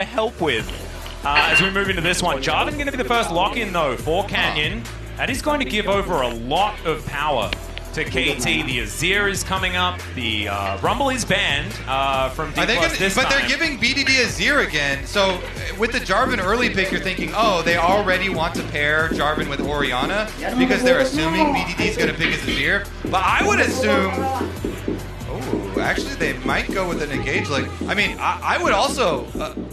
help with as we move into this one. Jarvan going to be the first lock-in though for Canyon. That is going to give over a lot of power to KT. The Azir is coming up. The Rumble is banned from D+ this time. But they're giving BDD Azir again. So with the Jarvan early pick, you're thinking, oh, they already want to pair Jarvan with Orianna because they're assuming BDD is going to pick his Azir. But I would assume... Oh, actually, they might go with an engage. Like, I mean, I would also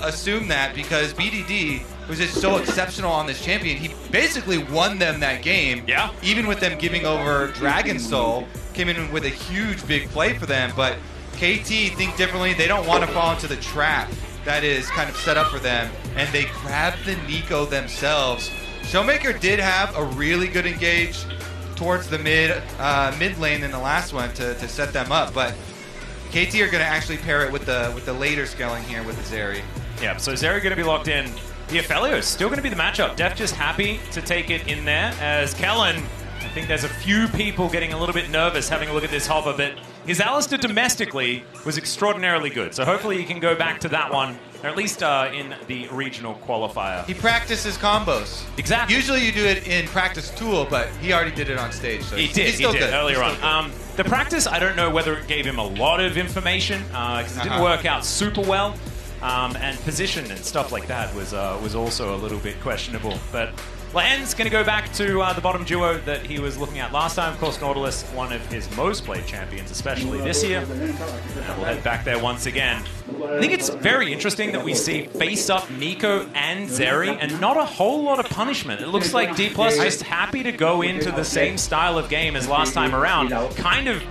assume that because BDD was just so exceptional on this champion, he basically won them that game. Yeah. Even with them giving over Dragon Soul, came in with a huge big play for them. But KT think differently. They don't want to fall into the trap that is kind of set up for them, and they grab the Neeko themselves. Showmaker did have a really good engage towards the mid lane in the last one to set them up, but KT are going to actually pair it with the later scaling here with the Zeri. Yeah, so Zeri going to be locked in. The Aphelios is still going to be the matchup. Def just happy to take it in there as Kellen. I think there's a few people getting a little bit nervous having a look at this Hopper, but his Alistar domestically was extraordinarily good. So hopefully he can go back to that one, or at least in the regional qualifier. He practices combos. Exactly. Usually you do it in practice tool, but he already did it on stage. So he did earlier on. The practice, I don't know whether it gave him a lot of information because it didn't work out super well. And position and stuff like that was also a little bit questionable. But Lan's going to go back to the bottom duo that he was looking at last time. Of course, Nautilus, one of his most played champions, especially this year. And we'll head back there once again. I think it's very interesting that we see face-up Neeko and Zeri and not a whole lot of punishment. It looks like D+ just happy to go into the same style of game as last time around. Kind of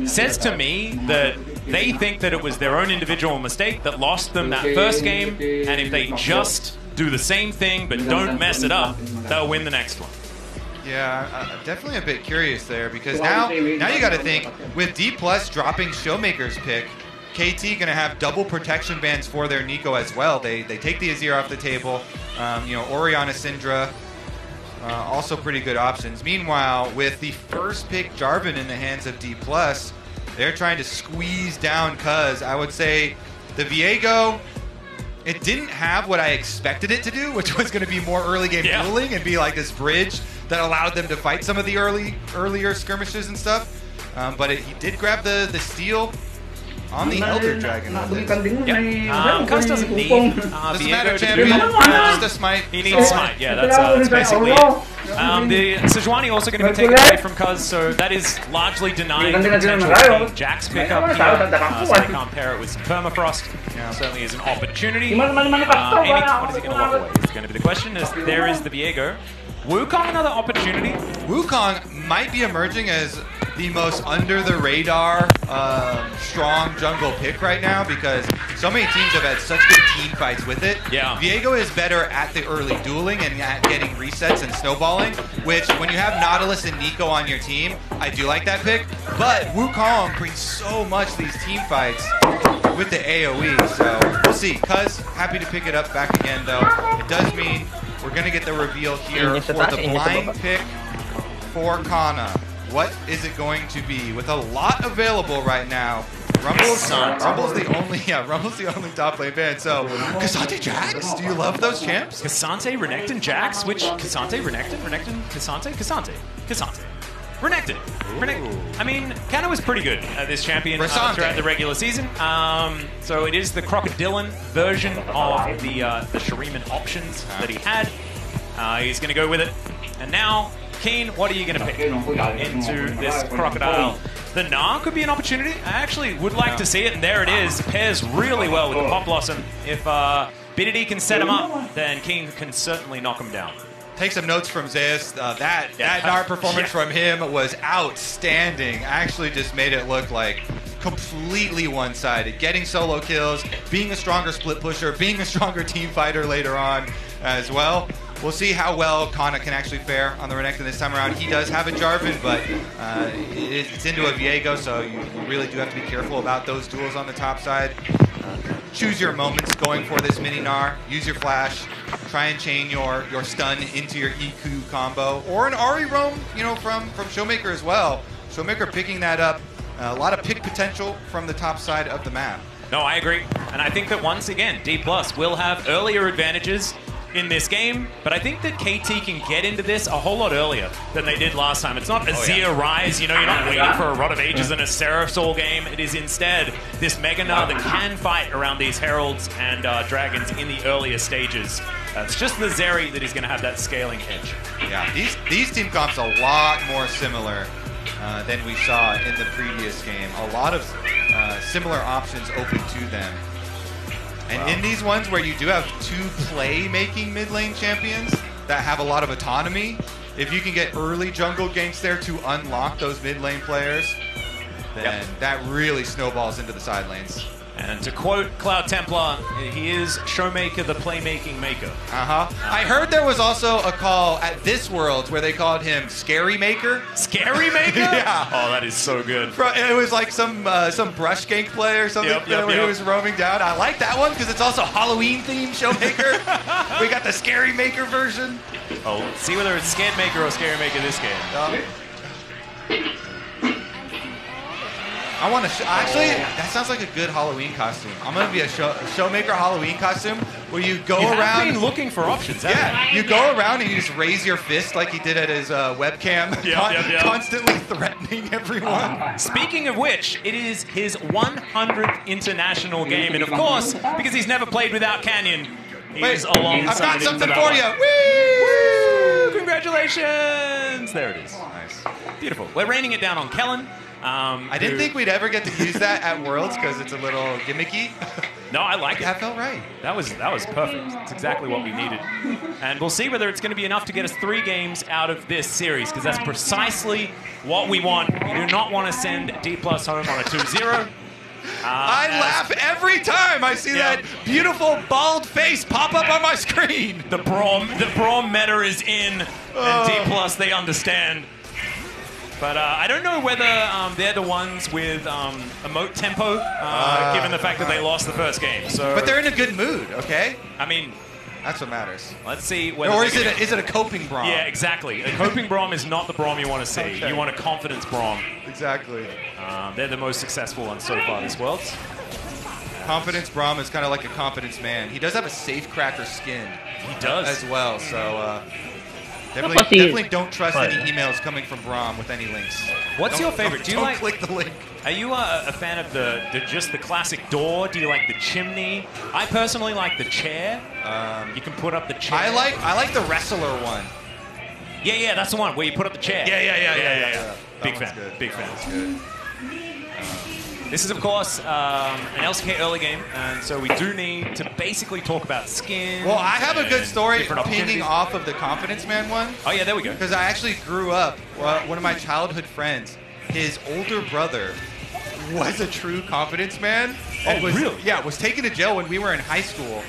says to me that they think that it was their own individual mistake that lost them that first game, and if they just do the same thing but don't mess it up, they'll win the next one. Yeah, definitely a bit curious there because now you got to think with D+ dropping Showmaker's pick, KT gonna have double protection bans for their Neeko as well. They take the Azir off the table. You know, Orianna, Syndra. Also pretty good options. Meanwhile, with the first pick Jarvan in the hands of D+, they're trying to squeeze down Cuz. I would say the Viego, it didn't have what I expected it to do, which was going to be more early game dueling and be like this bridge that allowed them to fight some of the earlier skirmishes and stuff. But he did grab the steal on the Elder Dragon. Cuz doesn't need doesn't matter, champion. Just a smite. He needs smite. Yeah, that's basically it. The Sejuani also going to be taken away from Cuz, so that is largely denying the potential of Jack's pickup here. So they can't pair it with some Permafrost. Certainly is an opportunity. What is he going to walk away? Is going to be the question. There is the Viego. Wukong, another opportunity. Wukong might be emerging as the most under-the-radar strong jungle pick right now because so many teams have had such good team fights with it. Yeah. Viego is better at the early dueling and at getting resets and snowballing, which when you have Nautilus and Neeko on your team, I do like that pick. But Wukong brings so much these team fights with the AoE, so we'll see. Cuz happy to pick it up back again, though. It does mean we're going to get the reveal here for the blind pick for Kana. What is it going to be? With a lot available right now, Rumble's the only top lane ban. So, K'Sante Jax, do you love those champs? K'Sante, Renekton, Jax, which K'Sante, Renekton, K'Sante. Renekton. I mean, Kana was pretty good at this champion throughout the regular season. So it is the Crocodilian version of the Shuriman options that he had. He's going to go with it. And now, Keen, what are you going to pick into this Crocodile? The Gnar could be an opportunity. I actually would like to see it, and there it is. Pairs really well with the Pop Blossom. If BDD can set him up, then Keen can certainly knock him down. Take some notes from Zeus. That Gnar performance from him was outstanding. Actually just made it look like completely one-sided. Getting solo kills, being a stronger split pusher, being a stronger team fighter later on as well. We'll see how well Kana can actually fare on the Renekton this time around. He does have a Jarvan, but it's into a Viego, so you really do have to be careful about those duels on the top side. Choose your moments going for this mini Gnar. Use your flash. Try and chain your stun into your EQ combo. Or an Ahri roam, you know, from Showmaker as well. Showmaker picking that up. A lot of pick potential from the top side of the map. No, I agree. And I think that once again, D+ will have earlier advantages in this game, but I think that KT can get into this a whole lot earlier than they did last time. It's not Azir Rise, you know, you're not waiting for a Rod of Ages and a Seraph's game. It is instead this Mega Gnar that can fight around these Heralds and Dragons in the earlier stages. It's just the Zeri that is going to have that scaling edge. Yeah, these team comps a lot more similar than we saw in the previous game. A lot of similar options open to them. And in these ones where you do have two play-making mid-lane champions that have a lot of autonomy, if you can get early jungle ganks there to unlock those mid-lane players, then that really snowballs into the side lanes. And to quote Cloud Templar, he is Showmaker, the playmaking maker. I heard there was also a call at this Worlds where they called him Scary Maker. Scary Maker? Yeah. Oh, that is so good. It was like some brush gank play or something where he was roaming down. I like that one because it's also Halloween themed Showmaker. We got the Scary Maker version. Oh, let's see whether it's Scared Maker or Scary Maker this game. I want to actually, that sounds like a good Halloween costume. I'm going to be a Showmaker Halloween costume where you go around. You've been looking for options, you go around and you just raise your fist like he did at his webcam, constantly threatening everyone. Speaking of which, it is his 100th international game, and of course, because he's never played without Canyon, he's alongside. I've got something for you. Woo! Congratulations! There it is. Nice. Beautiful. We're raining it down on Kellen. I didn't think we'd ever get to use that at Worlds because it's a little gimmicky. No, I like it. That felt right. That was perfect. It's exactly what we needed. And we'll see whether it's going to be enough to get us 3 games out of this series, because that's precisely what we want. We do not want to send D+ home on a 2-0. I laugh every time I see that beautiful bald face pop up on my screen. The Braum meta is in, and D+, they understand. But I don't know whether they're the ones with emote tempo, given the fact that they lost the first game. So, but they're in a good mood, okay? I mean, that's what matters. Let's see whether. Or is it a coping Braum? Yeah, exactly. A coping Braum is not the Braum you want to see. Okay. You want a confidence Braum. Exactly. They're the most successful ones so far this world. Confidence Braum is kind of like a confidence man. He does have a safecracker skin. He does as well. So. Definitely don't trust any emails coming from Braum with any links. What's your favorite? Do you don't click the link. Are you a fan of just the classic door? Do you like the chimney? I personally like the chair. You can put up the chair. I like the wrestler one. Yeah, that's the one where you put up the chair. Yeah. Big fan. Big fan. This is, of course, an LCK early game, and so we do need to basically talk about skins. Well, I have a good story pinging off of the Confidence Man one. Oh, yeah, there we go. Because I actually grew up, one of my childhood friends, his older brother was a true Confidence Man. Really? Yeah, was taken to jail when we were in high school.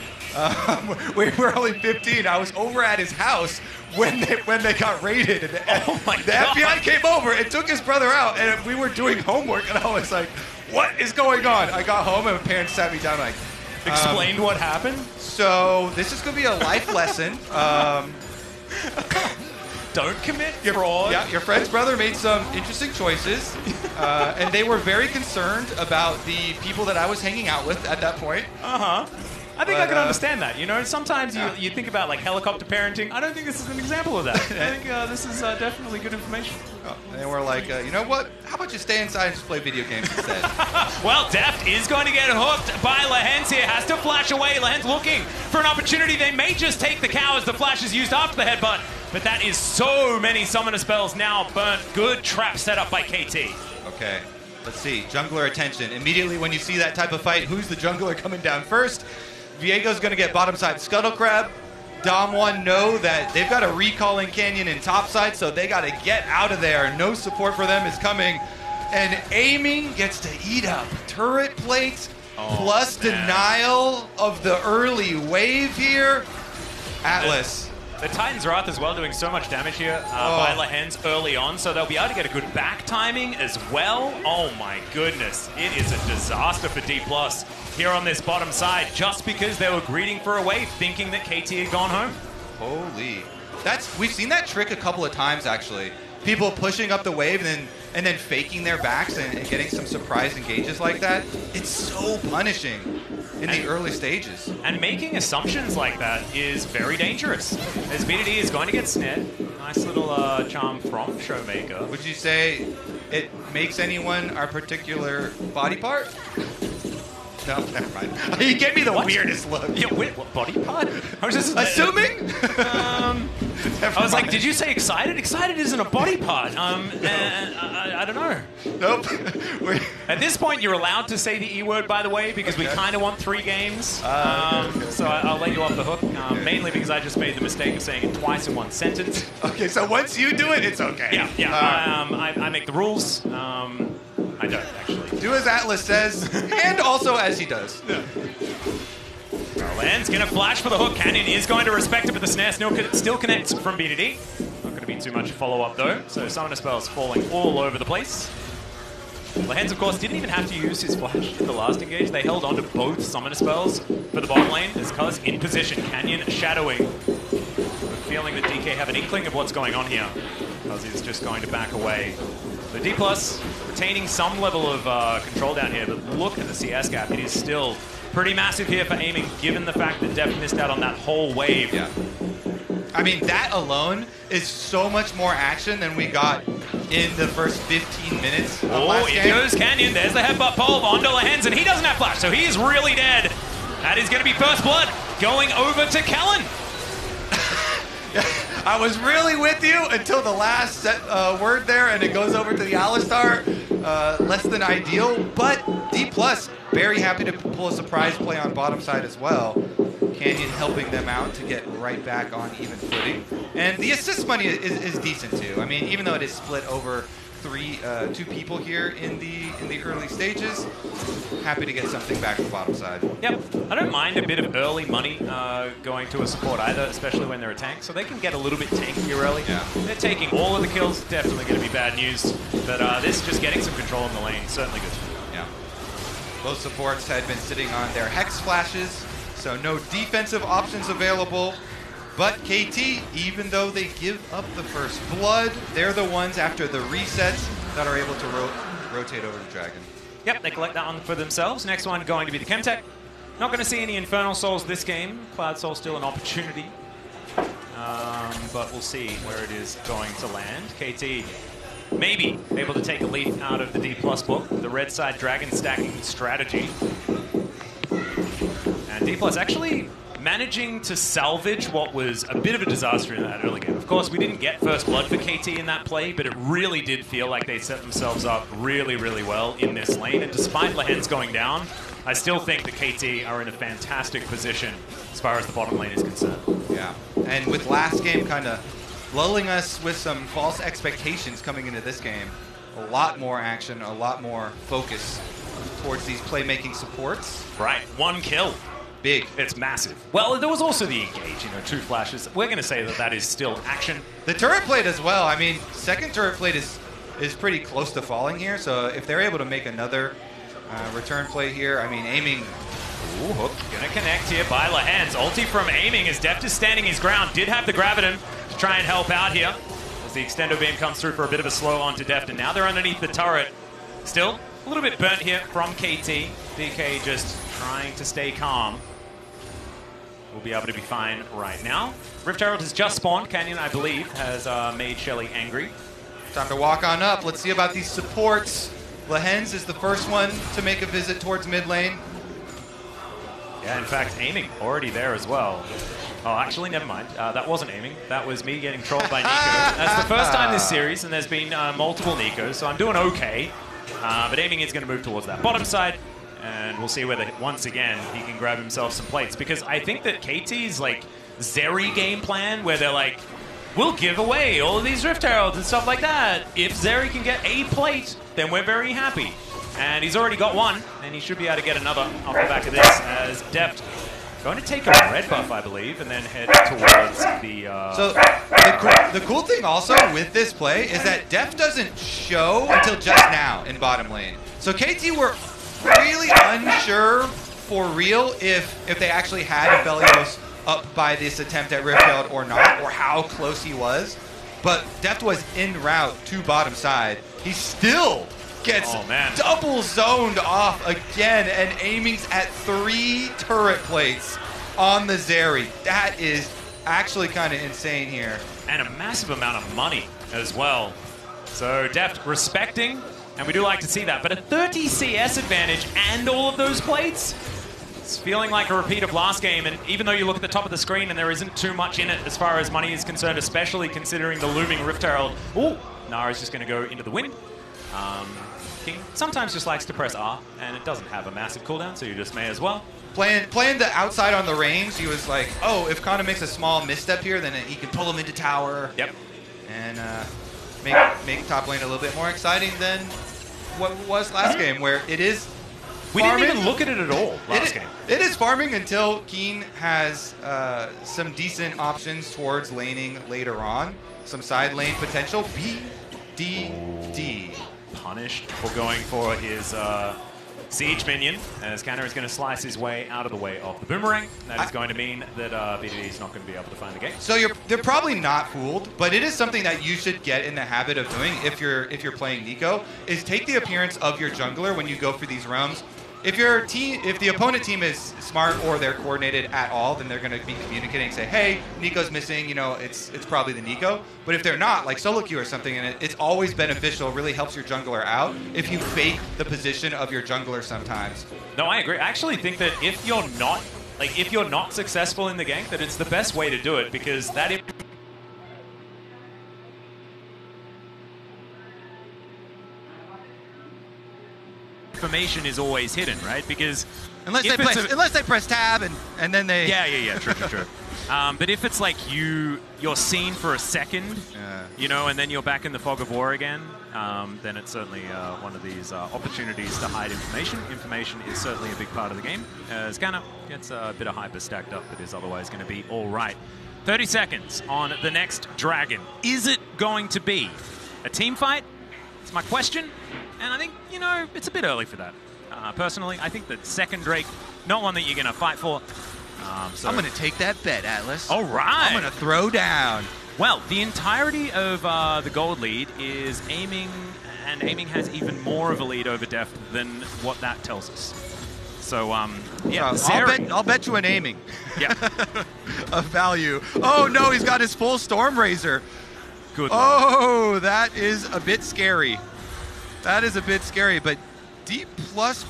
We were only 15. I was over at his house when they got raided. And the FBI came over and took his brother out, and we were doing homework, and I was like, what is going on? I got home, and my parents sat me down like... Explained what happened? So this is going to be a life lesson. Don't commit fraud. Yeah, your friend's brother made some interesting choices, and they were very concerned about the people that I was hanging out with at that point. I think I can understand that. You know, sometimes you think about like helicopter parenting. I don't think this is an example of that. I think this is definitely good information. And we're like, you know what? How about you stay inside and just play video games instead? Well, Deft is going to get hooked by Lehends here. Has to flash away. Lehends looking for an opportunity. They may just take the cow as the flash is used after the headbutt. But that is so many summoner spells now burnt. Good trap set up by KT. Okay. Let's see. Jungler attention. Immediately when you see that type of fight, who's the jungler coming down first? Viego's going to get bottom side Scuttle Crab. Dom1 know that they've got a recalling Canyon in top side, so they got to get out of there. No support for them is coming. And aiming gets to eat up turret plates plus denial of the early wave here. Atlas. The Titan's Wrath as well doing so much damage here by Lehends early on, so they'll be able to get a good back timing as well. Oh my goodness, it is a disaster for D+ here on this bottom side, just because they were greeting for a wave, thinking that KT had gone home. Holy. We've seen that trick a couple of times actually. People pushing up the wave and then and then faking their backs and getting some surprise engages like that, it's so punishing in the early stages. And making assumptions like that is very dangerous, as BDD is going to get snared. Nice little charm from Showmaker. Would you say it makes anyone our particular body part? No, never mind. You gave me the weirdest look. Yeah, wait, what body part? I was just assuming. I was like, did you say excited? Excited isn't a body part. I don't know. Nope. At this point, you're allowed to say the E word, by the way, because we kind of want 3 games. Okay. So I'll let you off the hook, mainly because I just made the mistake of saying it twice in one sentence. Okay, so once you do it, it's okay. Yeah. I make the rules. I don't, actually. Do as Atlas says, and also as he does. Yeah. Land's going to flash for the hook. Canyon is going to respect it, but the snare still connects from BDD. Not going to be too much follow-up, though. So Summoner Spells falling all over the place. Lehends, of course, didn't even have to use his flash in the last engage. They held on to both Summoner Spells for the bottom lane as Cuz in position. Canyon shadowing. The feeling that DK have an inkling of what's going on here. Cuz is just going to back away. So D+ retaining some level of control down here, but look at the CS gap. It is still pretty massive here for aiming, given the fact that Deft missed out on that whole wave. Yeah. I mean, that alone is so much more action than we got in the first 15 minutes of last game. Here goes Canyon. There's the headbutt pole on Lehends, and he doesn't have flash, so he is really dead. That is going to be first blood going over to Kellen. I was really with you until the last word there, and it goes over to the Alistar. Less than ideal, but D+, very happy to pull a surprise play on bottom side as well. Canyon helping them out to get right back on even footing. And the assist money is decent too. I mean, even though it is split over 2 people here in the early stages, happy to get something back from bottom side. Yep, I don't mind a bit of early money going to a support either, especially when they're a tank, so they can get a little bit tankier early. Yeah. They're taking all of the kills, definitely going to be bad news, but this just getting some control in the lane, certainly good. Yeah. Both supports had been sitting on their Hex flashes, so no defensive options available. But KT, even though they give up the first blood, they're the ones after the resets that are able to rotate over to Dragon. Yep, they collect that one for themselves. Next one going to be the Chemtech. Not going to see any Infernal Souls this game. Cloud Soul still an opportunity. But we'll see where it is going to land. KT maybe able to take a leaf out of the D+ book. The red side Dragon stacking strategy. And D+ actually managing to salvage what was a bit of a disaster in that early game. Of course, we didn't get first blood for KT in that play, but it really did feel like they set themselves up really, really well in this lane. And despite Lehends going down, I still think the KT are in a fantastic position as far as the bottom lane is concerned. Yeah, and with last game kind of lulling us with some false expectations coming into this game, a lot more action, a lot more focus towards these playmaking supports. Right, 1 kill. Big. It's massive. Well, there was also the engage, 2 flashes. We're going to say that that is still action. The turret plate as well. I mean, second turret plate is pretty close to falling here, so if they're able to make another return play here, I mean, aiming. Ooh, hook. Going to connect here by Lehends. Ulti from aiming as Deft is standing his ground. Did have the Graviton to try and help out here as the extendo beam comes through for a bit of a slow onto Deft, and now they're underneath the turret. Still a little bit burnt here from KT. DK just trying to stay calm. We'll be able to be fine right now. Rift Herald has just spawned. Canyon, I believe, has made Shelly angry. Time to walk on up. Let's see about these supports. Lehends is the first one to make a visit towards mid lane. Yeah, in fact, aiming already there as well. Oh, actually, never mind. That wasn't aiming. That was me getting trolled by Nico. That's the first time this series, and there's been multiple Nikos, so I'm doing okay. But aiming is going to move towards that bottom side. And we'll see whether, once again, he can grab himself some plates. Because I think that KT's, like, Zeri game plan, where they're like, we'll give away all of these Rift Heralds and stuff like that. If Zeri can get a plate, then we're very happy. And he's already got 1, and he should be able to get another off the back of this, as Deft going to take a red buff, I believe, and then head towards the... So the cool thing also with this play is that Deft doesn't show until just now in bottom lane. So KT were really unsure for real if they actually had Aphelios up by this attempt at Rift Herald or not, or how close he was. But Deft was en route to bottom side, He still gets double zoned off again, and aiming's at 3 turret plates on the Zeri. That is actually kind of insane here. And a massive amount of money as well. So Deft respecting, and we do like to see that. But a 30 CS advantage and all of those plates, it's feeling like a repeat of last game. And even though you look at the top of the screen and there isn't too much in it as far as money is concerned, especially considering the looming Rift Herald. Ooh, Nara's just going to go into the wind. King sometimes just likes to press R, and it doesn't have a massive cooldown, so you just may as well. Playing the outside on the range, he was like, oh, if Kana makes a small misstep here, then he can pull him into tower. Yep. And make top lane a little bit more exciting than what was last game, where it is We didn't even look at it at all last game. It is farming until Keen has some decent options towards laning later on. Some side lane potential. BDD. Punished for going for his siege minion, as Kanna is going to slice his way out of the way of the boomerang. That is going to mean that BDD is not going to be able to find the gate. So they're probably not fooled, but it is something that you should get in the habit of doing if you're playing Neeko, is take the appearance of your jungler when you go for these roams. If the opponent team is smart or they're coordinated at all, then they're going to be communicating and say, hey, Neeko's missing, you know, it's probably the Neeko. But if they're not, like solo queue or something, and it's always beneficial, really helps your jungler out if you fake the position of your jungler sometimes. No, I agree. I actually think that if you're not successful in the gank, that it's the best way to do it, because that information is always hidden, right? Because unless they press tab and then they true. But if it's like you're seen for a second, you know, and then you're back in the fog of war again, then it's certainly one of these opportunities to hide information. Information is certainly a big part of the game. As Kanna gets a bit of hyper stacked up, but is otherwise going to be all right. 30 seconds on the next Dragon. Is it going to be a team fight? It's my question. And I think, you know, it's a bit early for that. Personally, I think that second Drake, not one that you're going to fight for. So I'm going to take that bet, Atlas. All right. I'm going to throw down. Well, the entirety of the gold lead is aiming, and aiming has even more of a lead over Deft than what that tells us. So, yeah. I'll bet you an aiming. Yeah. Of value. Oh, no, he's got his full Stormrazor. Good. Oh, that is a bit scary. That is a bit scary, but D+,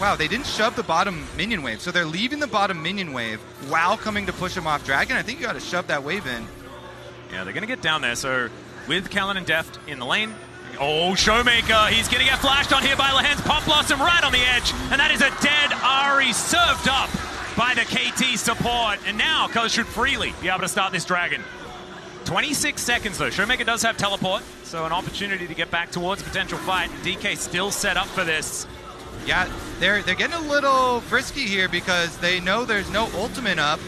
wow, they didn't shove the bottom minion wave, so they're leaving the bottom minion wave while coming to push him off Dragon. I think you got to shove that wave in. Yeah, they're going to get down there, so with Kellen and Deft in the lane. Oh, Showmaker, he's going to get flashed on here by Lehends. Pop Blossom right on the edge, and that is a dead Ahri served up by the KT support, and now Cuz should freely be able to start this Dragon. 26 seconds though. Showmaker does have teleport, so an opportunity to get back towards a potential fight. DK still set up for this. Yeah, they're getting a little frisky here because they know there's no ultimate up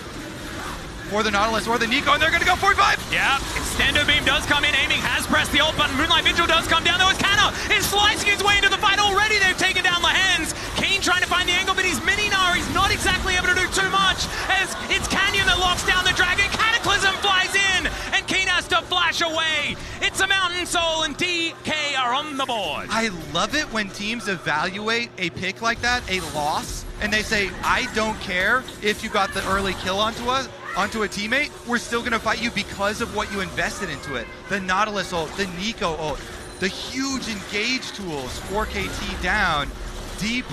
for the Nautilus or the Neeko, and they're going to go 45. Yeah, Extendo Beam does come in. Aiming has pressed the ult button. Moonlight Vigil does come down. There was Kanna is slicing his way into the fight already. They've taken down Lehends. Keen trying to find the angle, but he's mini-Nara. He's not exactly able to do too much as it's Canyon that locks down the Dragon. Cataclysm flies in, and Keen has to flash away. It's a Mountain Soul, and DK are on the board. I love it when teams evaluate a pick like that, a loss, and they say, I don't care if you got the early kill onto a teammate, we're still going to fight you because of what you invested into it. The Nautilus ult, the Neeko ult, the huge engage tools, 4KT down. D+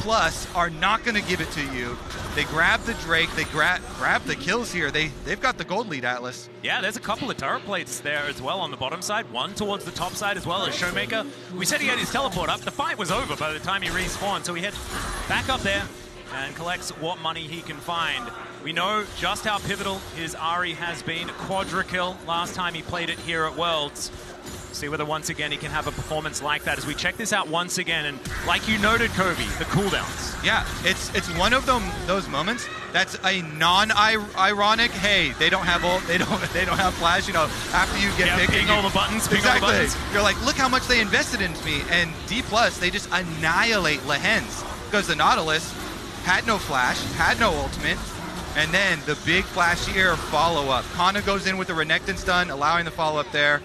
are not going to give it to you. They grab the Drake, they grab the kills here. They've got the gold lead, Atlas. Yeah, there's a couple of turret plates there as well on the bottom side. One towards the top side as well as Showmaker. We said he had his teleport up. The fight was over by the time he respawned, so he heads back up there and collects what money he can find. We know just how pivotal his Ahri has been. Quadra kill last time he played it here at Worlds. See whether once again he can have a performance like that as we check this out once again. And like you noted, Kobe, the cooldowns. Yeah, it's one of those moments that's a non-ironic. Hey, they don't have ult, they don't have flash. You know, after you get picked, ping all the buttons. Ping exactly. all the buttons. You're like, look how much they invested into me. And D+, they just annihilate Lehends because the Nautilus had no flash, had no ultimate. And then the big flash here follow-up. Kana goes in with the Renekton stun, allowing the follow-up there.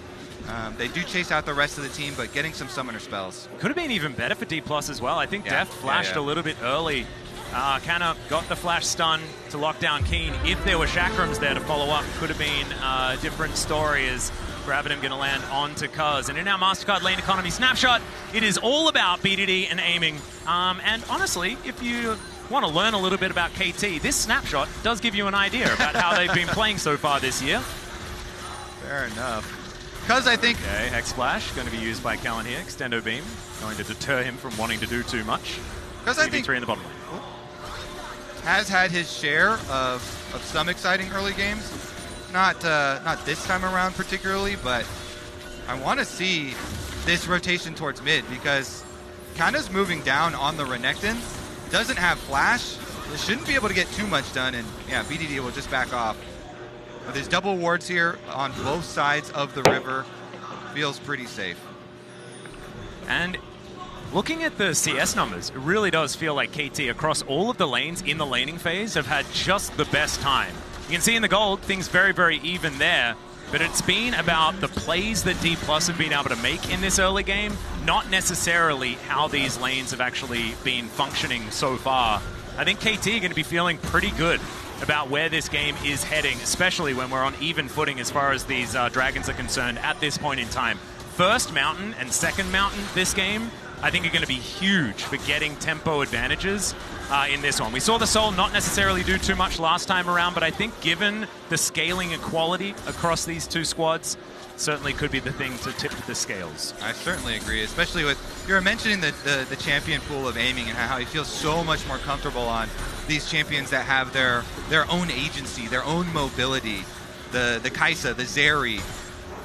They do chase out the rest of the team, but getting some summoner spells. Could have been even better for D+ as well. I think Deft flashed a little bit early. Kanna got the flash stun to lock down Keen. If there were Chakrams there to follow up, could have been a different story as Gravitum going to land onto Cuz. And in our MasterCard Lane Economy Snapshot, it is all about BDD and aiming. And honestly, if you want to learn a little bit about KT, this snapshot does give you an idea about how they've been playing so far this year. Fair enough. Cuz I think... Okay, Hex Splash going to be used by Callan here. Extendo Beam going to deter him from wanting to do too much. Cuz I think... 3 in the bottom lane. Has had his share of some exciting early games. Not this time around particularly, but I want to see this rotation towards mid because Kanna's moving down on the Renekton. Doesn't have flash. They shouldn't be able to get too much done, and yeah, BDD will just back off. But there's double wards here on both sides of the river. Feels pretty safe. And looking at the CS numbers, it really does feel like KT across all of the lanes in the laning phase have had just the best time. You can see in the gold, things very, very even there, but it's been about the plays that D+ have been able to make in this early game, not necessarily how these lanes have actually been functioning so far. I think KT are going to be feeling pretty good about where this game is heading, especially when we're on even footing as far as these dragons are concerned at this point in time. First mountain and second mountain this game, I think are going to be huge for getting tempo advantages in this one. We saw the Soul not necessarily do too much last time around, but I think given the scaling equality across these two squads, certainly could be the thing to tip the scales. I certainly agree, especially with, you were mentioning the champion pool of aiming and how he feels so much more comfortable on these champions that have their own agency, their own mobility. The Kai'Sa, the Zeri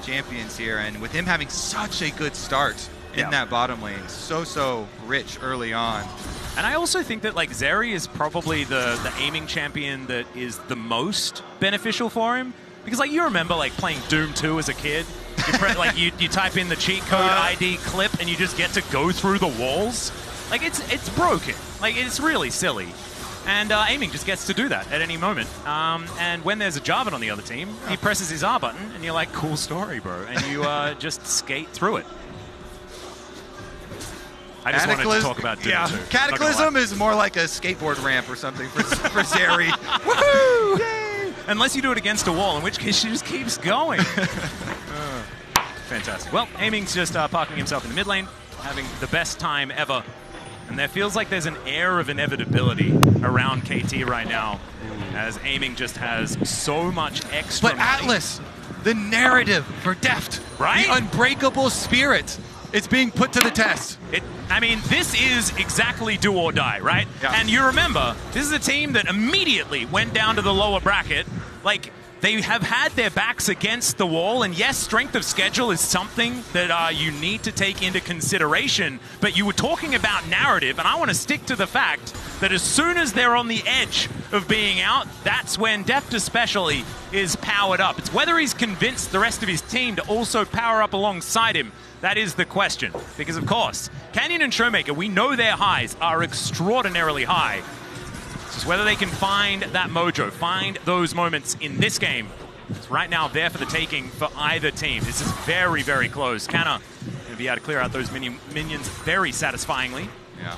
champions here, and with him having such a good start in that bottom lane, so rich early on. And I also think that like Zeri is probably the aiming champion that is the most beneficial for him. Because like you remember like playing Doom 2 as a kid, you type in the cheat code ID clip and you just get to go through the walls. Like it's broken. Like it's really silly. And aiming just gets to do that at any moment. And when there's a Jarvan on the other team, he presses his R button and you're like, cool story, bro. And you just skate through it. I just wanted to talk about Doom 2. Cataclysm is more like a skateboard ramp or something for Zeri. Woohoo! Yay! Unless you do it against a wall, in which case she just keeps going. Fantastic. Well, aiming's just parking himself in the mid lane, having the best time ever. And there feels like there's an air of inevitability around KT right now, as aiming just has so much extra But Atlas, the narrative for Deft, right? The unbreakable spirit. It's being put to the test. I mean, this is exactly do or die, right? Yeah. And you remember, this is a team that immediately went down to the lower bracket. Like, they have had their backs against the wall, and yes, strength of schedule is something that you need to take into consideration, but you were talking about narrative, and I want to stick to the fact that as soon as they're on the edge of being out, that's when Deft especially is powered up. It's whether he's convinced the rest of his team to also power up alongside him. That is the question, because of course, Canyon and Showmaker, we know their highs are extraordinarily high. It's just whether they can find that mojo, find those moments in this game. It's right now there for the taking for either team. This is very, very close. Kanna going to be able to clear out those minions very satisfyingly. Yeah.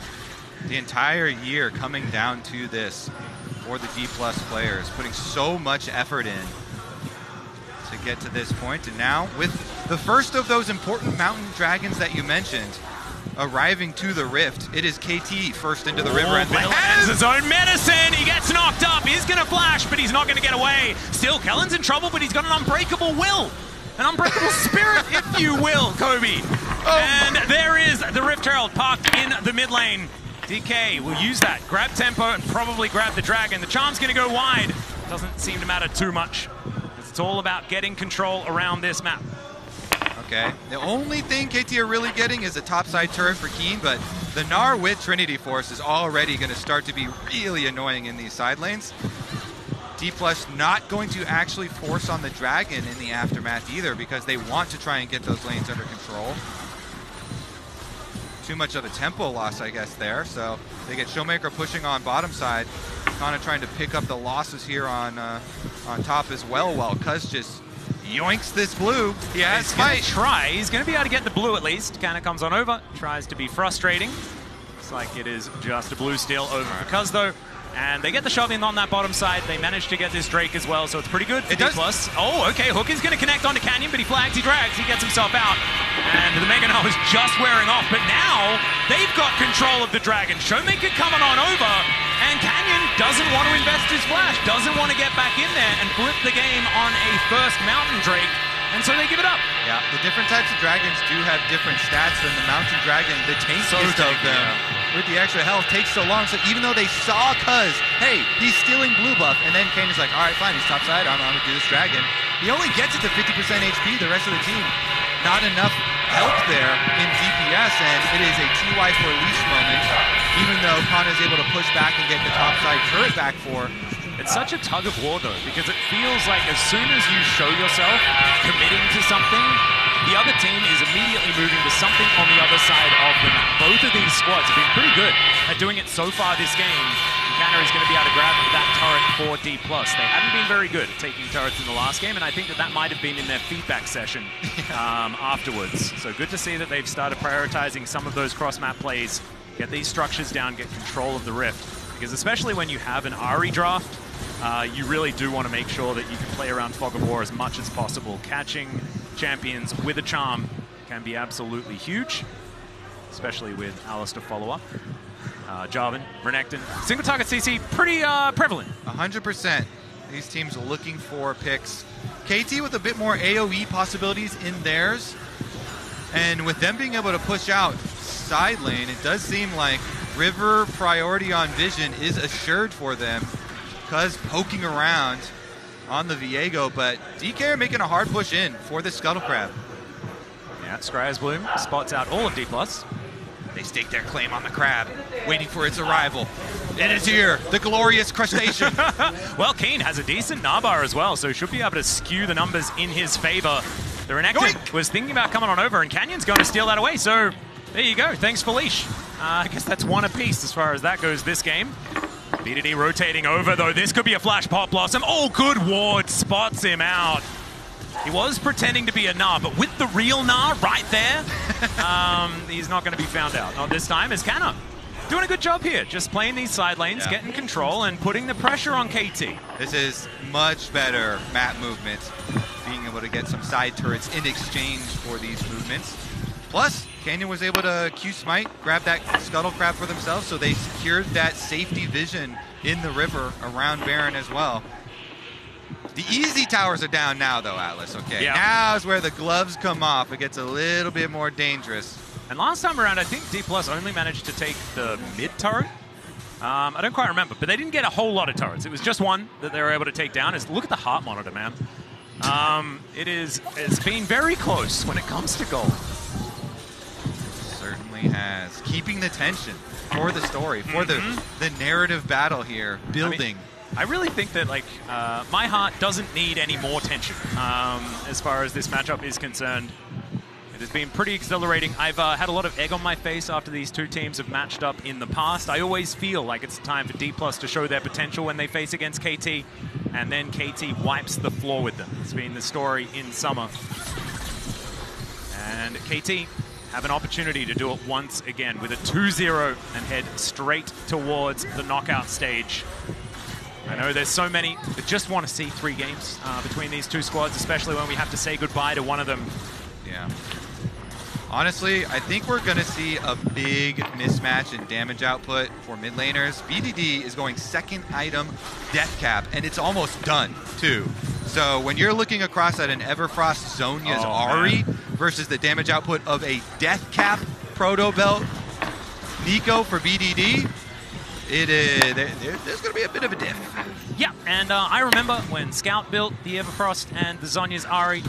The entire year coming down to this for the D+ players, putting so much effort in to get to this point. And now, with the first of those important mountain dragons that you mentioned arriving to the Rift, it is KT first into the river. And has his own medicine. He gets knocked up. He's going to flash, but he's not going to get away. Still, Kellen's in trouble, but he's got an unbreakable will. An unbreakable spirit, if you will, Kobe. And there is the Rift Herald parked in the mid lane. DK will use that, grab tempo, and probably grab the dragon. The charm's going to go wide. Doesn't seem to matter too much. It's all about getting control around this map. Okay. The only thing KT are really getting is a topside turret for Keen, but the Gnar with Trinity Force is already going to start to be really annoying in these side lanes. D+ not going to actually force on the dragon in the aftermath either, because they want to try and get those lanes under control. Too much of a tempo loss, I guess, there. So they get Showmaker pushing on bottom side, kind of trying to pick up the losses here on top as well, while Cuz just yoinks this blue. He has Smite. He's going to be able to get the blue at least. Kanna comes on over, tries to be frustrating. Looks like it is just a blue steal over for Cuz though. And they get the shove in on that bottom side. They manage to get this Drake as well, so it's pretty good for D+. Oh, okay, Hook is going to connect onto Canyon, but he flags, he drags, he gets himself out. And the Mega Null is just wearing off, but now they've got control of the Dragon. Showmaker coming on over, and Canyon doesn't want to invest his flash, doesn't want to get back in there and flip the game on a first Mountain Drake. And so they give it up. Yeah, the different types of dragons do have different stats than the Mountain Dragon. The tankiest of them, with the extra health, takes so long. So even though they saw Cuz, hey, he's stealing blue buff, and then Kanion's like, all right, fine, he's topside, I'm gonna do this dragon. He only gets it to 50% HP, the rest of the team, not enough help there in DPS, and it is a TY for leash moment, even though Kana is able to push back and get the topside turret back for. It's such a tug of war, though, because it feels like as soon as you show yourself committing to something, the other team is immediately moving to something on the other side of the map. Both of these squads have been pretty good at doing it so far this game. Kanna is going to be able to grab that turret for D+. They haven't been very good at taking turrets in the last game, and I think that that might have been in their feedback session afterwards. So good to see that they've started prioritizing some of those cross-map plays, get these structures down, get control of the Rift. Because especially when you have an Ahri draft, you really do want to make sure that you can play around Fog of War as much as possible. Catching champions with a charm can be absolutely huge, especially with Alistar follow-up. Jarvan, Renekton, single target CC, pretty prevalent. 100%. These teams are looking for picks. KT with a bit more AoE possibilities in theirs. And with them being able to push out side lane, it does seem like River priority on vision is assured for them. Cuz poking around on the Viego, but DK are making a hard push in for the Scuttle Crab. Yeah, Scryer's Bloom spots out all of D+. They stake their claim on the crab, waiting for its arrival. It is here, the glorious crustacean. Well, Keen has a decent Nabar as well, so should be able to skew the numbers in his favor. The Renekton was thinking about coming on over, and Canyon's going to steal that away, so there you go. Thanks for leash. I guess that's one apiece as far as that goes this game. BDD rotating over, though. This could be a flash pop blossom. Oh, good ward. Spots him out. He was pretending to be a Gnar, but with the real Gnar right there, he's not going to be found out. Not this time, as Kanna doing a good job here. Just playing these side lanes, getting control, and putting the pressure on KT. This is much better map movement. Being able to get some side turrets in exchange for these movements. Plus, Canyon was able to Q-Smite, grab that Scuttle Crab for themselves, so they secured that safety vision in the river around Baron as well. The easy towers are down now, though, Atlas, okay? Yeah. Now is where the gloves come off. It gets a little bit more dangerous. And last time around, I think D+ only managed to take the mid turret. I don't quite remember, but they didn't get a whole lot of turrets. It was just one that they were able to take down. Look at the heart monitor, man. It's been very close when it comes to gold. Certainly has. Keeping the tension for the story, for the narrative battle here, building. I really think that, like, my heart doesn't need any more tension as far as this matchup is concerned. It has been pretty exhilarating. I've had a lot of egg on my face after these two teams have matched up in the past. I always feel like it's time for D+ to show their potential when they face against KT, and then KT wipes the floor with them. It's been the story in summer. And KT have an opportunity to do it once again with a 2-0 and head straight towards the knockout stage. I know there's so many that just want to see 3 games between these two squads, especially when we have to say goodbye to one of them. Yeah. Honestly, I think we're going to see a big mismatch in damage output for mid laners. BDD is going second item death cap, and it's almost done, too. So when you're looking across at an Everfrost Zhonya's Ahri versus the damage output of a death cap proto belt Neeko for BDD, there's going to be a bit of a diff. Yeah, and I remember when Scout built the Everfrost and the Zhonya's Ahri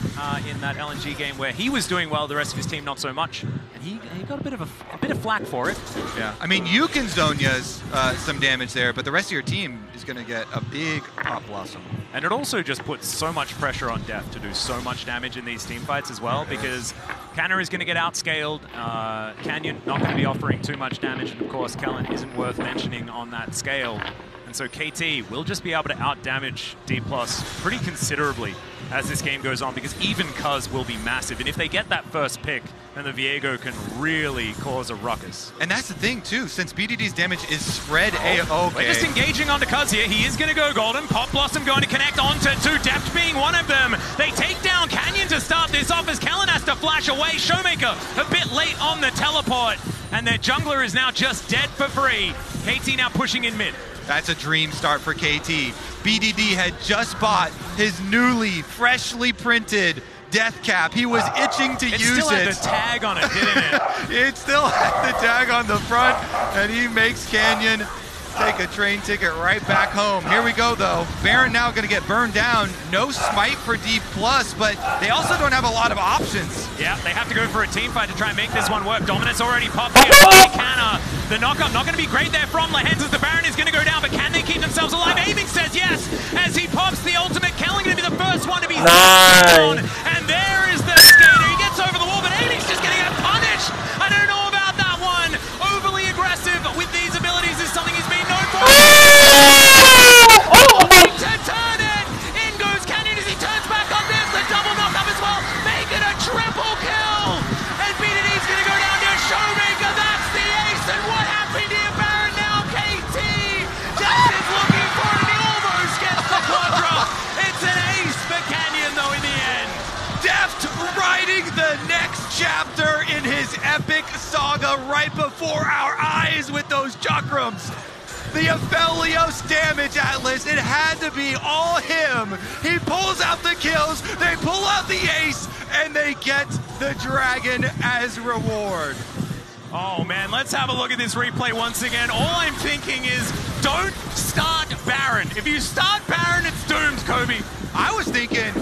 in that LNG game where he was doing well, the rest of his team not so much, and he got a bit of flack for it. Yeah, I mean, you can Zhonya's some damage there, but the rest of your team is going to get a big pop blossom. And it also just puts so much pressure on Deft to do so much damage in these team fights as well, because Kanna is going to get outscaled, Canyon not going to be offering too much damage, and of course Kellen isn't worth mentioning on that scale. And And so KT will just be able to out-damage D+ pretty considerably as this game goes on, because even Cuz will be massive. And if they get that first pick, then the Viego can really cause a ruckus. And that's the thing, too, since BDD's damage is spread We're just engaging onto Cuz here. He is going to go golden. Pop Blossom going to connect onto two, Deft being one of them. They take down Canyon to start this off as Kellen has to flash away. Showmaker a bit late on the teleport. And their jungler is now just dead for free. KT now pushing in mid. That's a dream start for KT. BDD had just bought his newly, freshly printed Death Cap. He was itching to use it. It still had the tag on it, didn't it? It still had the tag on the front, and he makes Canyon take a train ticket right back home. Here we go, though. Baron now going to get burned down. No smite for D+, but they also don't have a lot of options. Yeah, they have to go for a team fight to try and make this one work. Dominance already popped here by Canna. The knockup not going to be great there from Lehends as the Baron is going to go down, but can they keep themselves alive? Aiming says yes, as he pops the ultimate. Kellen going to be the first one to be down. And there is the skater. He gets over the wall, but Aiming's just going to get punished. I don't know about that one. Overly aggressive with these abilities is something he's been known for. To turn it. In goes Canyon as he turns back on this. The double knockup as well. Make it a triple kill. And BDD's going to go down to Showmaker. That's the ace. And what happened here, Baron? Now KT. Deft is looking for it, and he almost gets the quadra. It's an ace for Canyon, though, in the end. Deft writing the next chapter in his epic saga right before our eyes with those chakrams. The Aphelios damage, Atlas, it had to be all him. He pulls out the kills, they pull out the ace, and they get the dragon as reward. Oh man, let's have a look at this replay once again. All I'm thinking is, don't start Baron. If you start Baron, it's doomed, Kobe. I was thinking,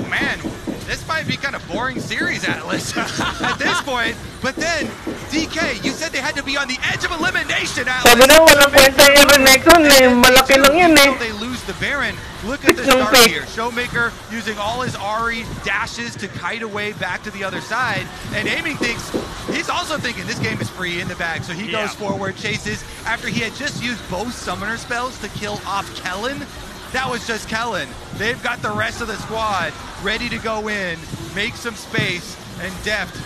man, this might be kind of boring series, Atlas, at this point. But then, DK, you said they had to be on the edge of elimination, Atlas. Sabi na walang kwenta yung Renekton eh. Malaki lang yun eh. They lose the Baron. Look at the start here. Showmaker using all his Ahri dashes to kite away back to the other side. And Aiming thinks, he's also thinking this game is free in the bag. So he goes forward, chases. After he had just used both summoner spells to kill off Kellen, that was just Kellen. They've got the rest of the squad ready to go in, make some space, and Deft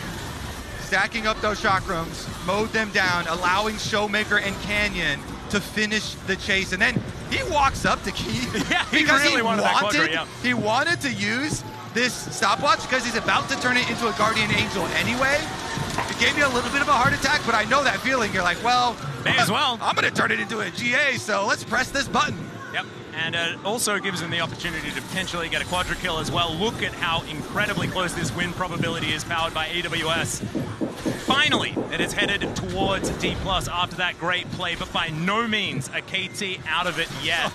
stacking up those chakrams, mowed them down, allowing Showmaker and Canyon to finish the chase. And then he walks up to Key because really he wanted to use this stopwatch because he's about to turn it into a Guardian Angel anyway. It gave me a little bit of a heart attack, but I know that feeling. You're like, well, may as well. I'm going to turn it into a GA, so let's press this button. Yep, and it also gives him the opportunity to potentially get a quadra kill as well. Look at how incredibly close this win probability is, powered by AWS. Finally, it is headed towards D+ after that great play, but by no means a KT out of it yet.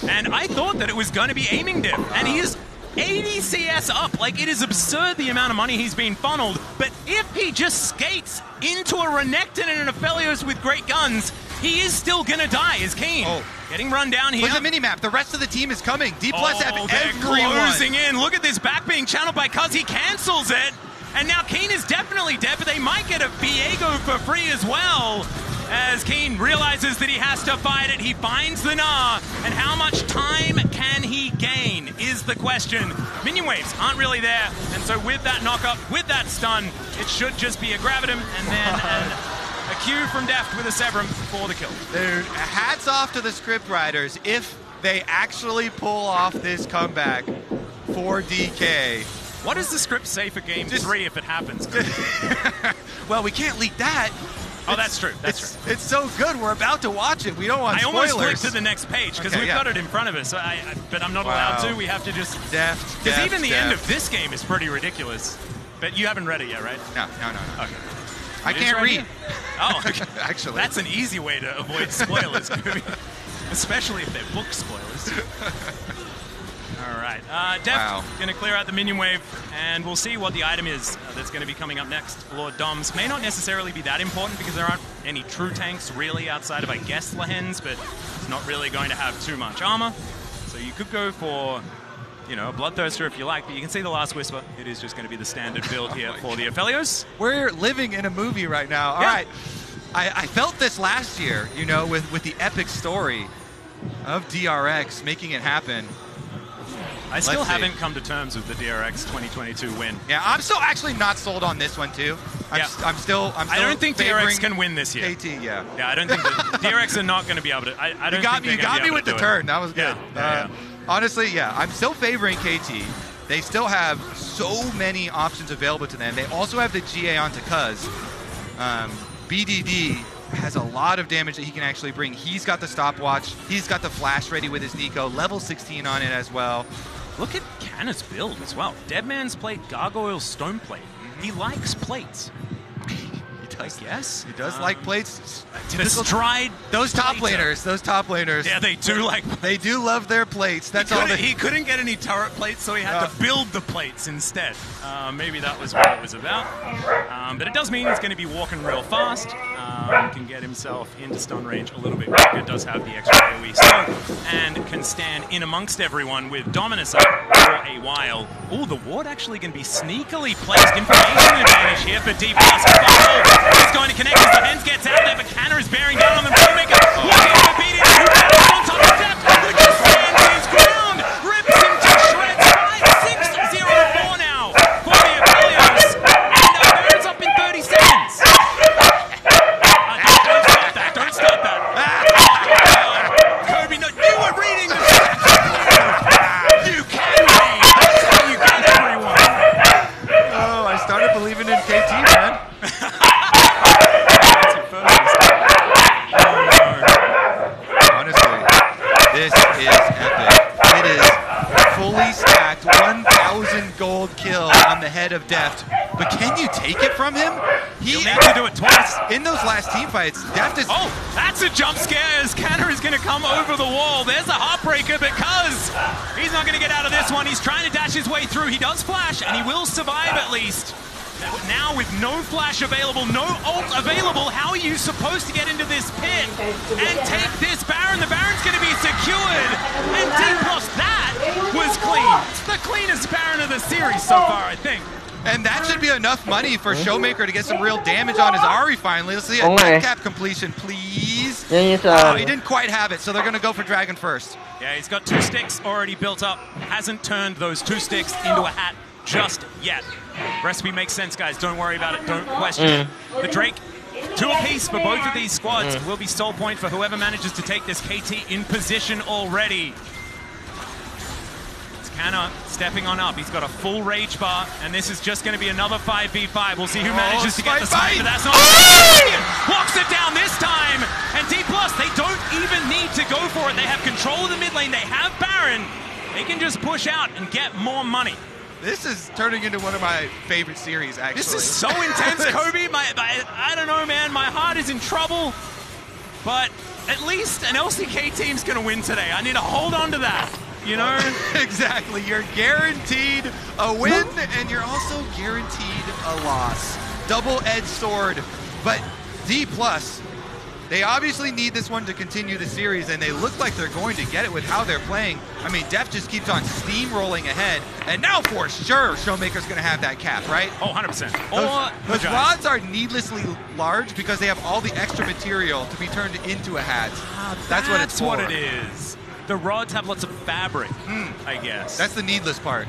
And I thought that it was going to be Aiming Diff, and he is 80 CS up. Like, it is absurd the amount of money he's been funneled, but if he just skates into a Renekton and an Aphelios with great guns, he is still gonna die, is Keen. Getting run down here. Look at the minimap. The rest of the team is coming. D+ have they're everyone. closing in. Look at this back being channeled by Cuz. He cancels it. And now Keen is definitely dead, but they might get a Viego for free as well. As Keen realizes that he has to fight it, he finds the Gnar. And how much time can he gain is the question. Minion waves aren't really there. And so with that knockup, with that stun, it should just be a Gravitum and then a Q from Deft with a Severum for the kill. Dude, hats off to the script writers if they actually pull off this comeback for DK. What does the script say for game 3 if it happens? Well, we can't leak that. Oh, that's true. That's true. It's so good. We're about to watch it. We don't want spoilers. I almost flipped to the next page because we've got it in front of us. But I'm not allowed to. We have to just... Because even the end of this game is pretty ridiculous. But you haven't read it yet, right? No. Okay. I can't read. Oh, actually. That's an easy way to avoid spoilers, especially if they're book spoilers. All right. Deft going to clear out the minion wave, and we'll see what the item is that's going to be coming up next. Lord Doms may not necessarily be that important because there aren't any true tanks really outside of, I guess, Lehends, but it's not really going to have too much armor. So you could go for, you know, a Bloodthirster if you like, but you can see the Last Whisper. It is just going to be the standard build here for the Aphelios. We're living in a movie right now. All right. I felt this last year, you know, with the epic story. of DRX making it happen. I still haven't come to terms with the DRX 2022 win. Yeah, I'm still actually not sold on this one too. I'm still I don't think DRX can win this year. KT, yeah. Yeah, I don't think DRX are not going to be able to. I don't think you got me with the turn. That was good. Yeah. Honestly, yeah, I'm still favoring KT. They still have so many options available to them. They also have the GA onto Cuz. BDD has a lot of damage that he can actually bring. He's got the stopwatch. He's got the flash ready with his Nico. Level 16 on it as well. Look at Canna's build as well. Deadman's plate, Gargoyle, Stone plate. He likes plates. Yes, he does like plates. The stride. Those top laners. Yeah, they do like. They do love their plates. That's all. He couldn't get any turret plates, so he had to build the plates instead. Maybe that was what it was about. But it does mean he's going to be walking real fast. Can get himself into stun range a little bit quicker. Does have the extra AoE stun and can stand in amongst everyone with Dominus up for a while. Oh, the ward actually going to be sneakily placed. Information advantage here for D+. He's going to connect as the Hens gets out there, but Canna is bearing down on the Showmaker. Looking for BDD, who battles on top of Deft, who just stands his ground, rips him to shreds. 5-6-0-4 now for the Aphelios, and Baron's up in 30 seconds. Don't stop that. Kobe, no, you were reading the chat. You can read. That's how you get everyone. Oh, I started believing in KT, man. This is epic. It is fully stacked, 1,000 gold kill on the head of Deft. But can you take it from him? He'll need to do it twice. In those last team fights, Deft is... Oh, that's a jump scare as Canna is going to come over the wall. There's a Heartbreaker because he's not going to get out of this one. He's trying to dash his way through. He does flash, and he will survive at least. Now with no flash available, no ult available, how are you supposed to get into this pit and take this Baron? The Baron's going to be secured, and D+, that was clean. It's the cleanest Baron of the series so far, I think. And that should be enough money for Showmaker to get some real damage on his Ahri finally. Let's see a cap completion, please. Oh, he didn't quite have it, so they're going to go for Dragon first. Yeah, he's got 2 sticks already built up. Hasn't turned those 2 sticks into a hat just yet. Recipe makes sense, guys. Don't worry about it. Don't question it. The Drake, 2 apiece for both of these squads. Will be stall point for whoever manages to take this KT in position already. It's Canna stepping on up. He's got a full rage bar, and this is just going to be another 5v5. We'll see who manages to get the smite, but that's not... Blocks it down this time, and D+, they don't even need to go for it. They have control of the mid lane. They have Baron. They can just push out and get more money. This is turning into one of my favorite series, actually. This is so intense, Kobe. I don't know, man. My heart is in trouble. But at least an LCK team's going to win today. I need to hold on to that, you know? Exactly. You're guaranteed a win, and you're also guaranteed a loss. Double-edged sword. But D+, they obviously need this one to continue the series, and they look like they're going to get it with how they're playing. I mean, Deft just keeps on steamrolling ahead, and now for sure, Showmaker's going to have that cap, right? Oh, 100%. Those rods are needlessly large because they have all the extra material to be turned into a hat. That's what it's for. That's what it is. The rods have lots of fabric, I guess. That's the needless part.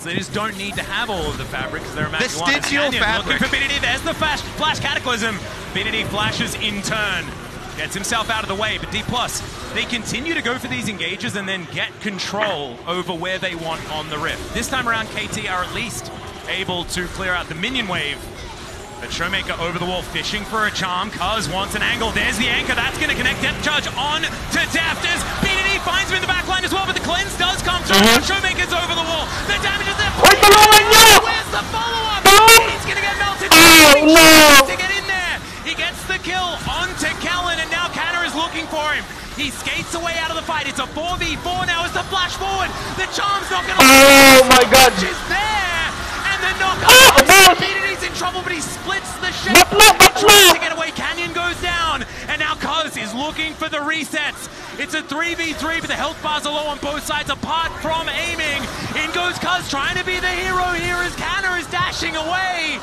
So they just don't need to have all of the fabric because they're a match. Vestigial fabric. Looking for BDD. There's the flash Cataclysm. BDD flashes in turn. Gets himself out of the way, but D+, they continue to go for these engages and then get control over where they want on the Rift. This time around, KT are at least able to clear out the minion wave. But Showmaker over the wall, fishing for a charm. Cuz wants an angle. There's the anchor. That's going to connect Depth Charge on to Deft as BDD finds him in the backline as well, but the cleanse does come through. Showmaker's over the wall. The damage is there. Where's the follow-up? He's going to get melted. Oh, no! To get in there. He gets the kill onto Kellen, and now Canna is looking for him. He skates away out of the fight. It's a 4v4 now as the flash forward. The charm's not going to... Oh, my God. She's there. And the knockup. BDD's in trouble, but he splits the shell. Tries to get away. Canyon goes down. And now Cuz is looking for the resets. It's a 3v3, but the health bars are low on both sides apart from aiming. In goes Cuz, trying to be the hero here as Canna is dashing away.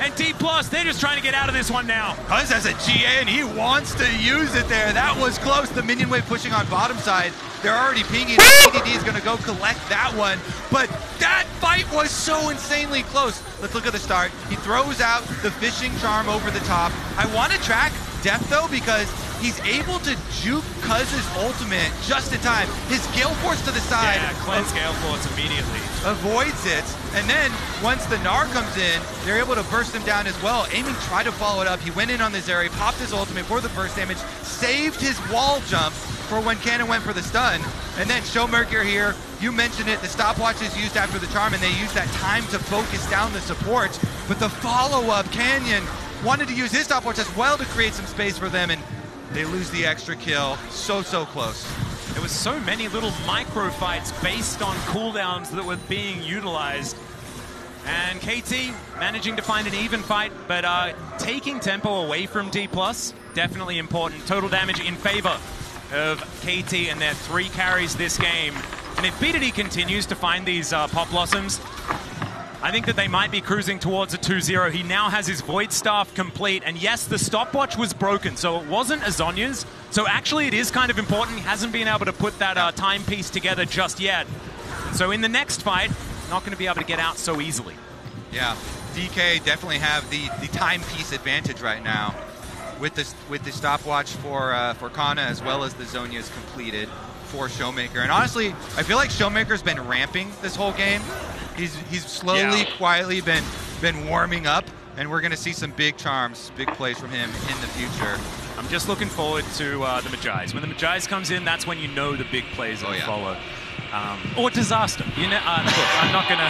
And D+, they're just trying to get out of this one now. Cuz has a GA and he wants to use it there. That was close. The minion wave pushing on bottom side. They're already pinging. ADD is going to go collect that one. But that fight was so insanely close. Let's look at the start. He throws out the fishing charm over the top. I want to track Deft though because he's able to juke Cuz's ultimate just in time. His Gale Force to the side. Yeah, cleanse Gale Force immediately. Avoids it. And then once the Gnar comes in, they're able to burst him down as well. Aiming tried to follow it up. He went in on the Zeri, popped his ultimate for the burst damage, saved his wall jump for when Cannon went for the stun. And then Showmaker here, you mentioned it, the stopwatch is used after the charm and they use that time to focus down the supports. But the follow-up, Canyon wanted to use his stopwatch as well to create some space for them, and they lose the extra kill. So close. There was so many little micro fights based on cooldowns that were being utilized. And KT managing to find an even fight, but taking tempo away from D+, definitely important. Total damage in favor of KT and their 3 carries this game. And if BDD continues to find these Pop Blossoms, I think that they might be cruising towards a 2-0. He now has his Void Staff complete. And yes, the stopwatch was broken, so it wasn't Azonya's. So actually it is kind of important. He hasn't been able to put that timepiece together just yet. So in the next fight, not going to be able to get out so easily. Yeah, DK definitely have the timepiece advantage right now with the stopwatch for Kana as well as the Zhonya's completed for Showmaker. And honestly, I feel like Showmaker's been ramping this whole game. He's slowly, quietly been warming up, and we're going to see some big charms, big plays from him in the future. I'm just looking forward to the Magi's. When the Magi's comes in, that's when you know the big plays will follow. Or disaster. You know, look, I'm not going to...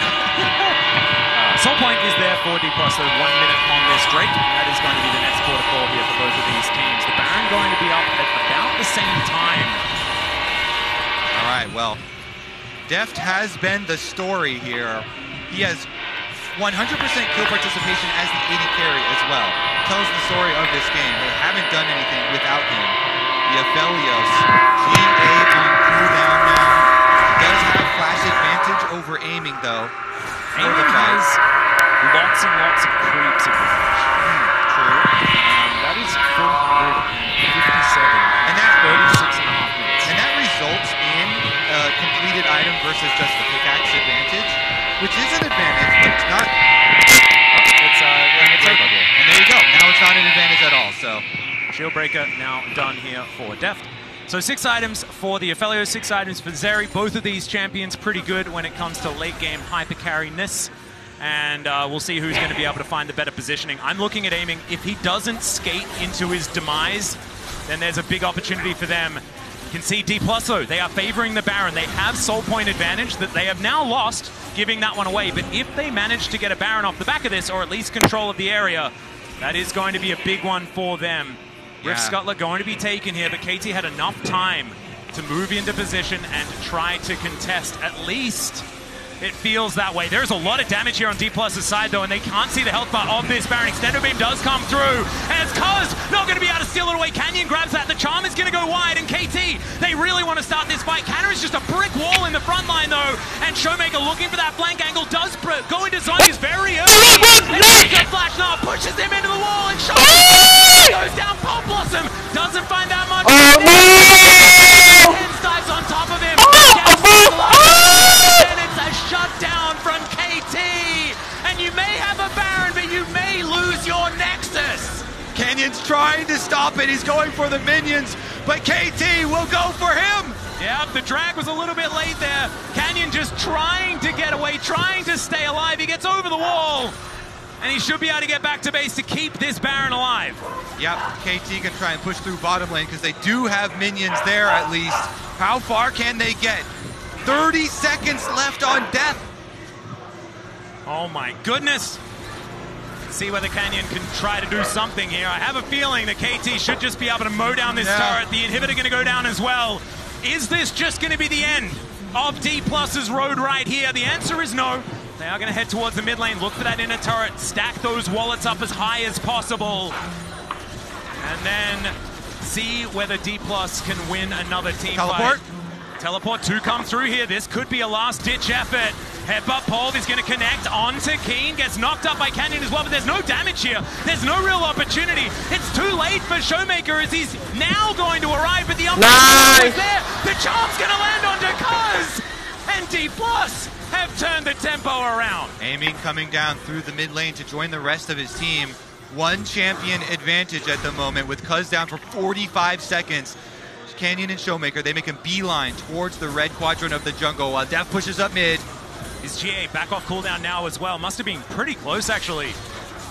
Soul Point is there for D+, so 1 minute on this Drake. That is going to be the next quarter call here for both of these teams. The Baron going to be up at about the same time. All right, well, Deft has been the story here. He has 100% kill participation as the AD carry as well. Tells the story of this game. They haven't done anything without him. The Aphelios, GA on cooldown now. Does have flash advantage over aiming though. Aiming has lots and lots of creeps advantage. True. That is 457. And that 36.5 minutes. And that results in completed item versus just the pickaxe advantage, which is an advantage, but it's not. It's over. And there you go. Now it's not an advantage at all. So Shieldbreaker now done here for Deft. So 6 items for the Aphelios, 6 items for Zeri. Both of these champions pretty good when it comes to late game hyper carry-ness. And we'll see who's going to be able to find the better positioning. I'm looking at aiming. If he doesn't skate into his demise, then there's a big opportunity for them. You can see D+ though, they are favoring the Baron. They have Soul Point advantage that they have now lost, giving that one away. But if they manage to get a Baron off the back of this, or at least control of the area, that is going to be a big one for them. Rift Scuttler going to be taken here, but KT had enough time to move into position and try to contest. At least it feels that way. There's a lot of damage here on D+'s side though, and they can't see the health bar of this Baron. Extendo Beam does come through, and it's Cuz not going to be able to steal it away. Canyon grabs that. The charm is going to go wide, and KT, they really want to start this fight. Cannon is just a brick wall in the front line though, and Showmaker looking for that flank angle does go into Zonya's very early. And Flash now pushes him into the wall, and Showmaker goes down. Pop Blossom doesn't find that much. Hens dives on top of him. And it's a shutdown from KT. And you may have a Baron, but you may lose your Nexus. Canyon's trying to stop it. He's going for the minions, but KT will go for him. Yeah, the drag was a little bit late there. Canyon just trying to get away, trying to stay alive. He gets over the wall, and he should be able to get back to base to keep this Baron alive. Yep, KT can try and push through bottom lane because they do have minions there at least. How far can they get? 30 seconds left on Death. Oh my goodness. See whether Canyon can try to do something here. I have a feeling that KT should just be able to mow down this turret. The inhibitor going to go down as well. Is this just going to be the end of D+'s road right here? The answer is no. They are going to head towards the mid lane, look for that inner turret, stack those wallets up as high as possible, and then see whether D+ can win another team fight. Teleport to come through here. This could be a last-ditch effort. Headbutt Pole is going to connect onto Keen. Gets knocked up by Canyon as well, but there's no damage here. There's no real opportunity. It's too late for Showmaker as he's now going to arrive, but the opportunity is there. The charm's going to land onto Cuz. And D+ have turned the tempo around. Aiming coming down through the mid lane to join the rest of his team. One champion advantage at the moment with Cuz down for 45 seconds. Canyon and Showmaker, they make a beeline towards the red quadrant of the jungle while Def pushes up mid. His GA back off cooldown now as well. Must have been pretty close actually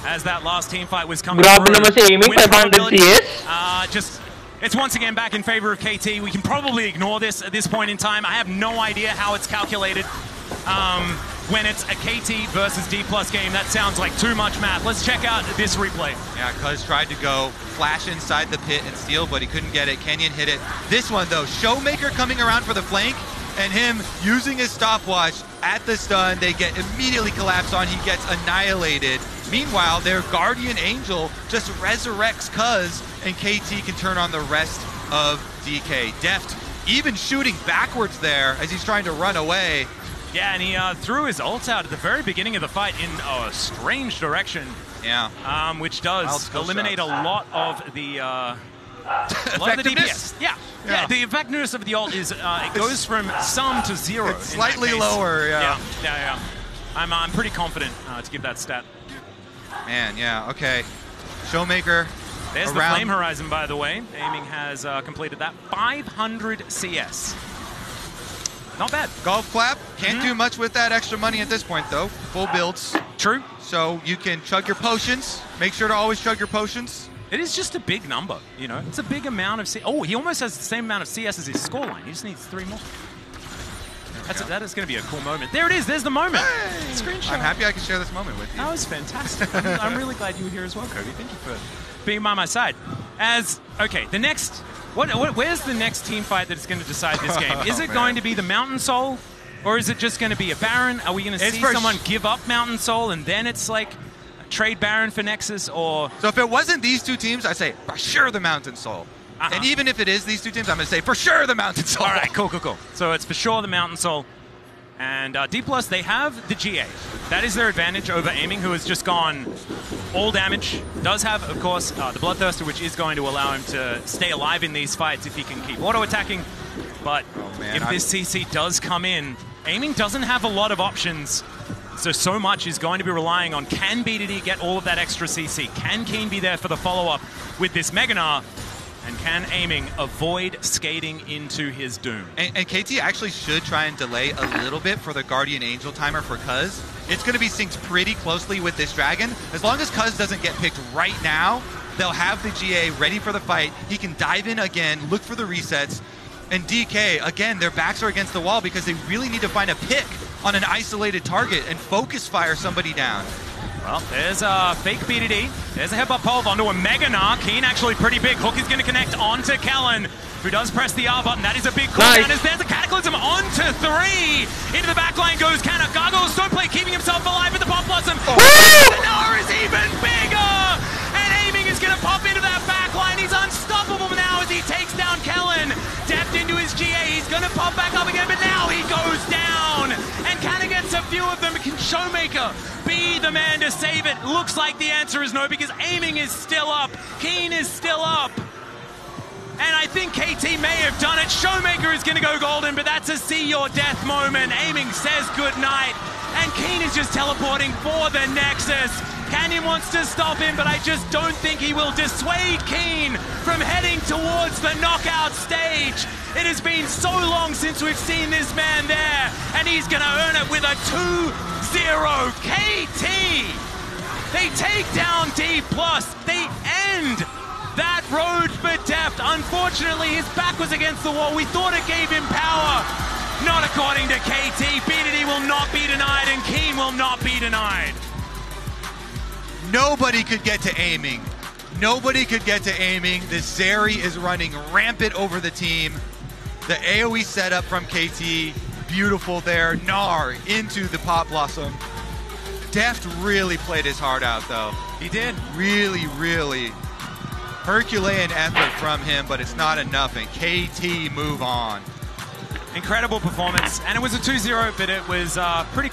as that last team fight was coming Grabe through. naman si Aiming, 500 CS. It's once again back in favor of KT. We can probably ignore this at this point in time. I have no idea how it's calculated. When it's a KT versus D+ game, that sounds like too much math. Let's check out this replay. Yeah, Cuz tried to go flash inside the pit and steal, but he couldn't get it. Canyon hit it. This one though, Showmaker coming around for the flank, and him using his stopwatch at the stun. They get immediately collapsed on. He gets annihilated. Meanwhile, their Guardian Angel just resurrects Cuz, and KT can turn on the rest of DK. Deft even shooting backwards there as he's trying to run away. Yeah, and he threw his ult out at the very beginning of the fight in a strange direction. Yeah. Which does eliminate a lot of the DPS. Yeah, the effectiveness of the ult is it goes from some to zero. It's slightly lower, yeah. I'm pretty confident to give that stat. Man, yeah, okay. Showmaker. There's the Flame Horizon, by the way. Aiming has completed that. 500 CS. Not bad. Golf clap. Can't do much with that extra money at this point, though. Full builds. True. So you can chug your potions. Make sure to always chug your potions. It is just a big number, you know. It's a big amount of CS. Oh, he almost has the same amount of CS as his scoreline. He just needs 3 more. That is going to be a cool moment. There it is. There's the moment. Hey! Screenshot. I'm happy I can share this moment with you. That was fantastic. I'm really glad you were here as well, Kobe. Thank you for being by my side. Okay, the next... where's the next team fight that is going to decide this game? Is it going to be the Mountain Soul? Or is it just going to be a Baron? Are we going to see someone give up Mountain Soul and then it's like trade Baron for Nexus? Or so if it wasn't these two teams, I'd say for sure the Mountain Soul. And even if it is these two teams, I'm going to say for sure the Mountain Soul. All right, cool. So it's for sure the Mountain Soul. And D+, they have the GA. That is their advantage over Aiming, who has just gone all damage. Does have, of course, the Bloodthirster, which is going to allow him to stay alive in these fights if he can keep auto-attacking. But if this CC does come in, Aiming doesn't have a lot of options. So much is going to be relying on, can BDD get all of that extra CC? Can Keen be there for the follow-up with this Mega Gnar? And can Aiming avoid skating into his doom? And KT actually should try and delay a little bit for the Guardian Angel timer for Cuz. It's going to be synced pretty closely with this Dragon. As long as Cuz doesn't get picked right now, they'll have the GA ready for the fight. He can dive in again, look for the resets. And DK, again, their backs are against the wall because they really need to find a pick on an isolated target and focus fire somebody down. Well, there's a fake BDD. There's a headbutt pole onto a Mega Gnar. Keen actually pretty big. Hook is going to connect onto Kellen, who does press the R button. That is a big cooldown. As there's a Cataclysm onto 3. Into the back line goes Canna. Gargoyle Stoneplate keeping himself alive with the Pop Blossom. The Gnar is even bigger! And Aiming is going to pop into that back line. He's unstoppable now as he takes down Kellen. Deft into his GA. He's going to pop back up again, but now he goes down. And Canna gets a few of them. Can Showmaker be the man to save it? Looks like the answer is no, because Aiming is still up. Keen is still up. And I think KT may have done it. Showmaker is going to go golden, but that's a see your death moment. Aiming says goodnight. And Keen is just teleporting for the Nexus. Canyon wants to stop him, but I just don't think he will dissuade Keen from heading towards the knockout stage. It has been so long since we've seen this man there, and he's going to earn it with a 2-0 KT. They take down D+. They end that road for Deft. Unfortunately, his back was against the wall. We thought it gave him power. Not according to KT. BDD will not be denied, and Keen will not be denied. Nobody could get to Aiming. Nobody could get to Aiming. The Zeri is running rampant over the team. The AoE setup from KT, beautiful there. Gnar into the Pop Blossom. Deft really played his heart out, though. He did. Really, really Herculean effort from him, but it's not enough, and KT move on. Incredible performance, and it was a 2-0, but it was pretty